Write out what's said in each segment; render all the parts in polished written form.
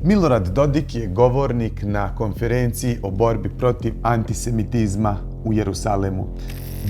Milorad Dodik je govornik na konferenciji o borbi protiv antisemitizma u Jerusalemu.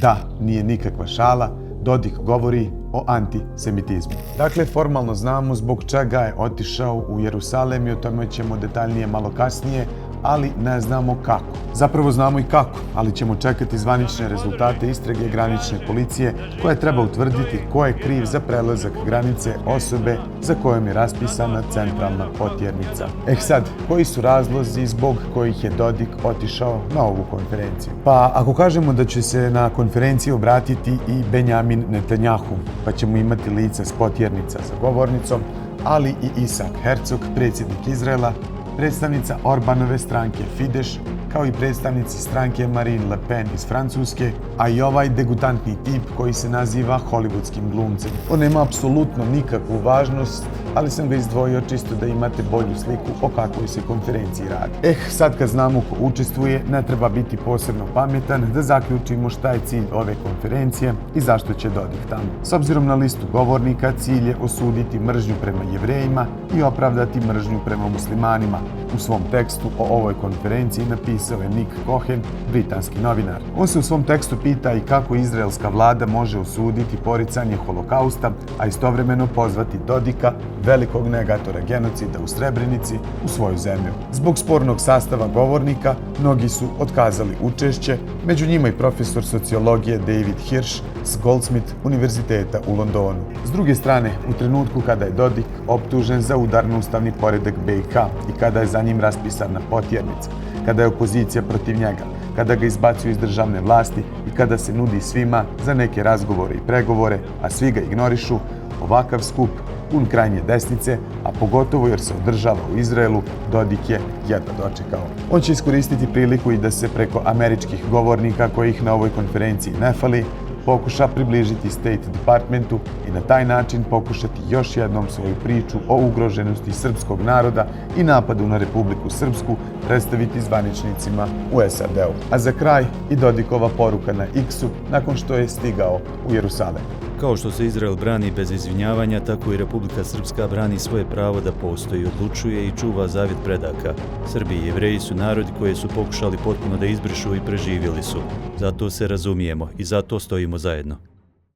Da, nije nikakva šala, Dodik govori o antisemitizmu. Dakle, formalno znamo zbog čega je otišao u Jerusalem i o tome ćemo detaljnije malo kasnije, ali ne znamo kako. Zapravo znamo i kako, ali ćemo čekati zvanične rezultate istrage granične policije koja treba utvrditi ko je kriv za prelazak granice osobe za kojom je raspisana centralna potjernica. Sad, koji su razlozi zbog kojih je Dodik otišao na ovu konferenciju? Pa ako kažemo da će se na konferenciji obratiti i Benjamin Netanjahu, pa ćemo imati lica s potjernica za govornicom, ali i Isak Herzog, predsjednik Izraela, predstavnica Orbanove stranke Fidesz, kao i predstavnici stranke Marine Le Pen iz Francuske, a i ovaj degutantni tip koji se naziva hollywoodskim glumcem. On nema apsolutno nikakvu važnost, ali sam ga izdvojio čisto da imate bolju sliku o kakvoj se konferenciji radi. Sad kad znamo ko učestvuje, ne treba biti posebno pametan da zaključimo šta je cilj ove konferencije i zašto će Dodik tamo. S obzirom na listu govornika, cilj je osuditi mržnju prema Jevrejima i opravdati mržnju prema muslimanima. U svom tekstu o ovoj konferenciji napisao je Nick Cohen, britanski novinar. On se u svom tekstu pita i kako izraelska vlada može osuditi poricanje holokausta, a istovremeno pozvati Dodika, velikog negatora genocida u Srebrenici, u svoju zemlju. Zbog spornog sastava govornika, mnogi su otkazali učešće, među njima i profesor sociologije David Hirsch s Goldsmith univerziteta u Londonu. S druge strane, u trenutku kada je Dodik optužen za udar na ustavni poredak BiH i kada je za njim raspisana potjernica, kada je opozicija protiv njega, kada ga izbacuju iz državne vlasti i kada se nudi svima za neke razgovore i pregovore, a svi ga ignorišu, ovakav skup pun krajnje desnice, a pogotovo jer se održava u Izraelu, Dodik je jedva dočekao. On će iskoristiti priliku i da se preko američkih govornika kojih na ovoj konferenciji ne fali, pokuša približiti State Departmentu i na taj način pokušati još jednom svoju priču o ugroženosti srpskog naroda i napadu na Republiku Srpsku predstaviti zvaničnicima u SAD-u. A za kraj i Dodikova poruka na X-u nakon što je stigao u Jerusalem. Kao što se Izrael brani bez izvinjavanja, tako i Republika Srpska brani svoje pravo da postoji, odlučuje i čuva zavjet predaka. Srbi i Jevreji su narodi koje su pokušali potpuno da izbrišu i preživjeli su. Zato se razumijemo i zato stojimo zajedno.